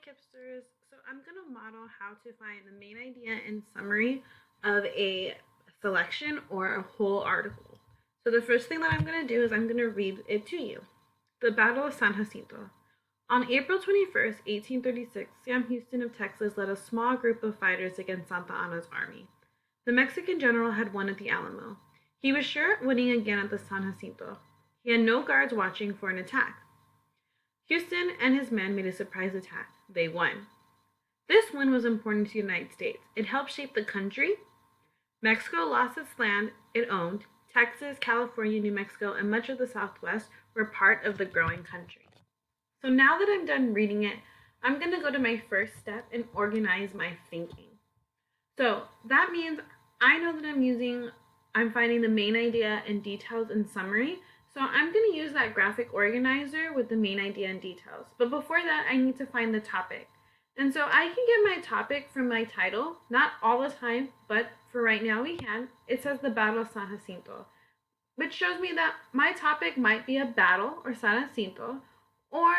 Kipsters. So I'm going to model how to find the main idea and summary of a selection or a whole article. So the first thing that I'm going to do is I'm going to read it to you. The Battle of San Jacinto. On April 21st, 1836, Sam Houston of Texas led a small group of fighters against Santa Anna's army. The Mexican general had won at the Alamo. He was sure of winning again at the San Jacinto. He had no guards watching for an attack. Houston and his men made a surprise attack. They won. This win was important to the United States. It helped shape the country. Mexico lost its land it owned. Texas, California, New Mexico, and much of the Southwest were part of the growing country. So now that I'm done reading it, I'm going to go to my first step and organize my thinking. So that means I know that I'm finding the main idea and details and summary. So I'm going to use that graphic organizer with the main idea and details. But before that, I need to find the topic. And so I can get my topic from my title, not all the time, but for right now we can. It says the Battle of San Jacinto, which shows me that my topic might be a battle or San Jacinto or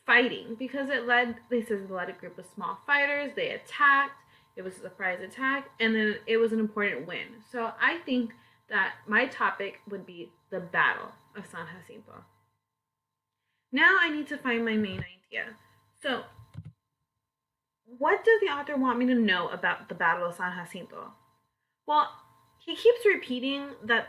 fighting, because it led a group of small fighters, they attacked, it was a surprise attack, and then it was an important win. So I think that my topic would be the Battle of San Jacinto. Now I need to find my main idea. So what does the author want me to know about the Battle of San Jacinto? Well, he keeps repeating that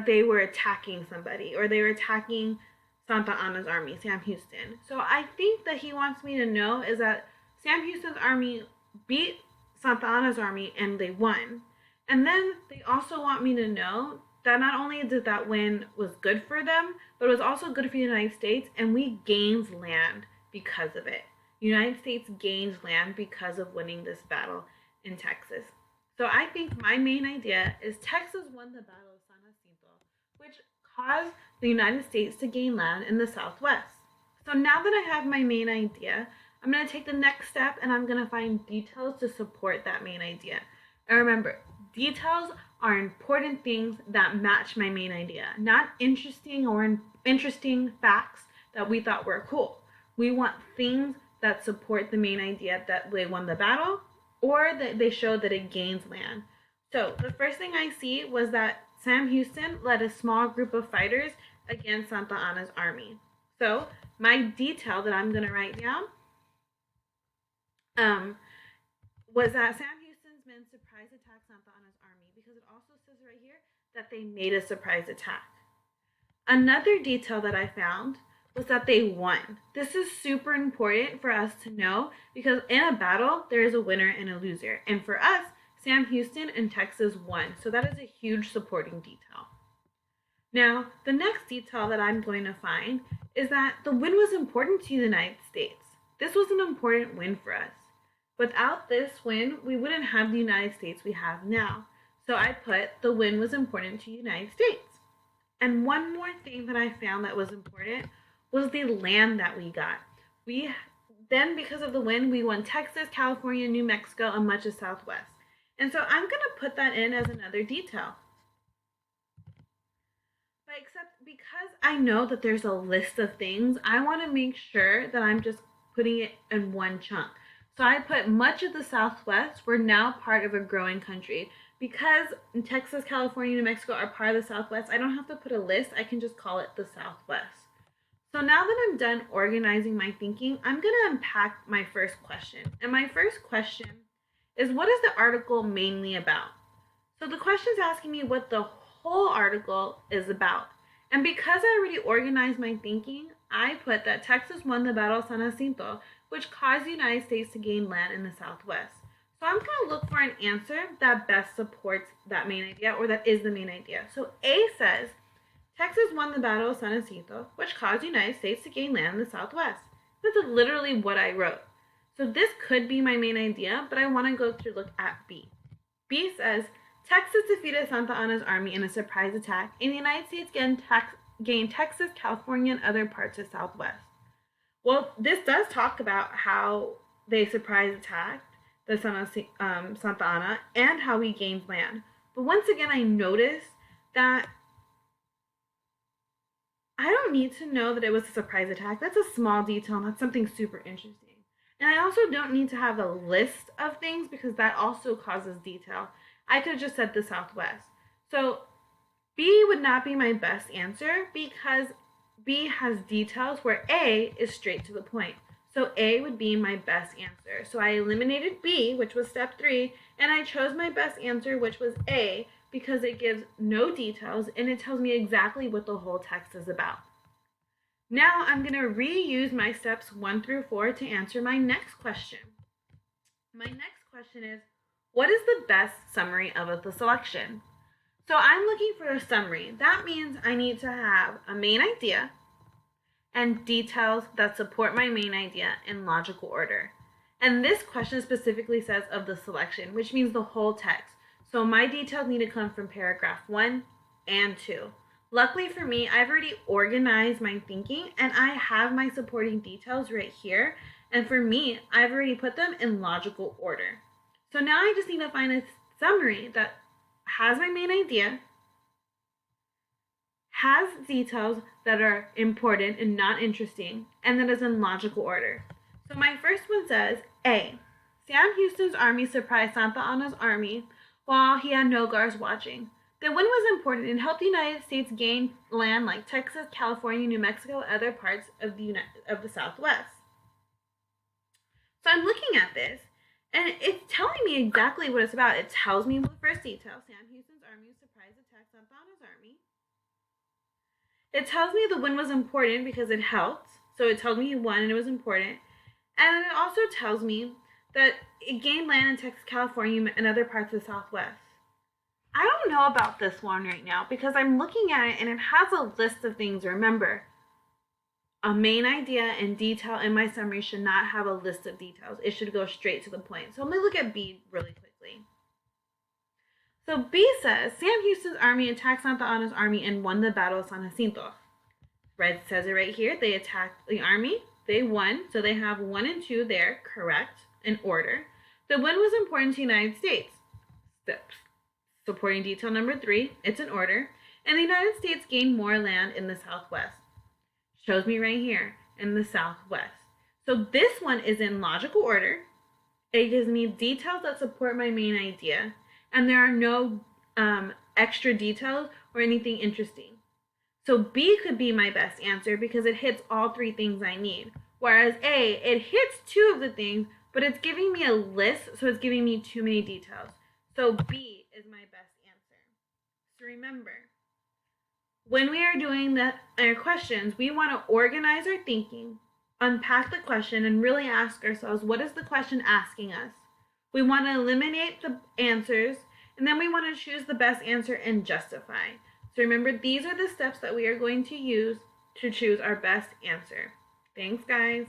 they were attacking somebody, or they were attacking Santa Anna's army, Sam Houston. So I think that he wants me to know is that Sam Houston's army beat Santa Anna's army and they won. And then they also want me to know that not only did that win was good for them, but it was also good for the United States, and we gained land because of it. The United States gained land because of winning this battle in Texas. So I think my main idea is Texas won the Battle of San Jacinto, which caused the United States to gain land in the Southwest. So now that I have my main idea, I'm going to take the next step and I'm going to find details to support that main idea. And remember, details are important things that match my main idea, not interesting facts that we thought were cool. We want things that support the main idea that they won the battle or that they show that it gains land. So the first thing I see was that Sam Houston led a small group of fighters against Santa Anna's army. So my detail that I'm going to write down was that Sam Houston's men surprise attacked Santa Anna's army, because it also says right here that they made a surprise attack. Another detail that I found was that they won. This is super important for us to know, because in a battle, there is a winner and a loser. And for us, Sam Houston and Texas won. So that is a huge supporting detail. Now, the next detail that I'm going to find is that the win was important to the United States. This was an important win for us. Without this win, we wouldn't have the United States we have now. So I put the win was important to the United States. And one more thing that I found that was important was the land that we got. Because of the win, we won Texas, California, New Mexico, and much of Southwest. And so I'm going to put that in as another detail. But except because I know that there's a list of things, I want to make sure that I'm just putting it in one chunk. So I put much of the Southwest were now part of a growing country. Because Texas, California, New Mexico are part of the Southwest, I don't have to put a list. I can just call it the Southwest. So now that I'm done organizing my thinking, I'm going to unpack my first question. And my first question is, what is the article mainly about? So the question is asking me what the whole article is about. And because I already organized my thinking, I put that Texas won the Battle of San Jacinto, which caused the United States to gain land in the Southwest. So I'm going to look for an answer that best supports that main idea, or that is the main idea. So A says, Texas won the Battle of San Jacinto, which caused the United States to gain land in the Southwest. This is literally what I wrote. So this could be my main idea, but I want to go through look at B. B says, Texas defeated Santa Anna's army in a surprise attack, and the United States gained Texas, California, and other parts of Southwest. Well, this does talk about how they surprise attacked the Santa Anna and how we gained land. But once again, I noticed that I don't need to know that it was a surprise attack. That's a small detail, and that's something super interesting. And I also don't need to have a list of things because that also causes detail. I could have just said the Southwest. So B would not be my best answer because B has details where A is straight to the point. So A would be my best answer. So I eliminated B, which was step 3, and I chose my best answer, which was A, because it gives no details and it tells me exactly what the whole text is about. Now I'm going to reuse my steps 1 through 4 to answer my next question. My next question is, what is the best summary of the selection? So I'm looking for a summary. That means I need to have a main idea and details that support my main idea in logical order. And this question specifically says of the selection, which means the whole text. So my details need to come from paragraph 1 and 2. Luckily for me, I've already organized my thinking and I have my supporting details right here. And for me, I've already put them in logical order. So now I just need to find a summary that has my main idea, has details that are important and not interesting, and that is in logical order. So my first one says, A. Sam Houston's army surprised Santa Anna's army while he had no guards watching. The win was important and helped the United States gain land like Texas, California, New Mexico, and other parts of the Southwest. So I'm looking at this, and it's telling me exactly what it's about. It tells me the first detail, Sam Houston's army surprise attack Santa Anna's army. It tells me the win was important because it helped. So it tells me he won and it was important. And it also tells me that it gained land in Texas, California, and other parts of the Southwest. I don't know about this one right now because I'm looking at it and it has a list of things. Remember, a main idea and detail in my summary should not have a list of details. It should go straight to the point. So let me look at B really quickly. So B says, Sam Houston's army attacked Santa Anna's army and won the Battle of San Jacinto. Red says it right here. They attacked the army. They won. So they have 1 and 2 there, correct, in order. The win was important to the United States. Steps. Supporting detail number 3, it's in order. And the United States gained more land in the Southwest. Shows me right here, in the Southwest. So this one is in logical order. It gives me details that support my main idea. And there are no extra details or anything interesting. So B could be my best answer because it hits all 3 things I need. Whereas A, it hits 2 of the things, but it's giving me a list, so it's giving me too many details. So B is my best answer. So remember, when we are doing our questions, we want to organize our thinking, unpack the question, and really ask ourselves, what is the question asking us? We want to eliminate the answers, and then we want to choose the best answer and justify. So remember, these are the steps that we are going to use to choose our best answer. Thanks, guys.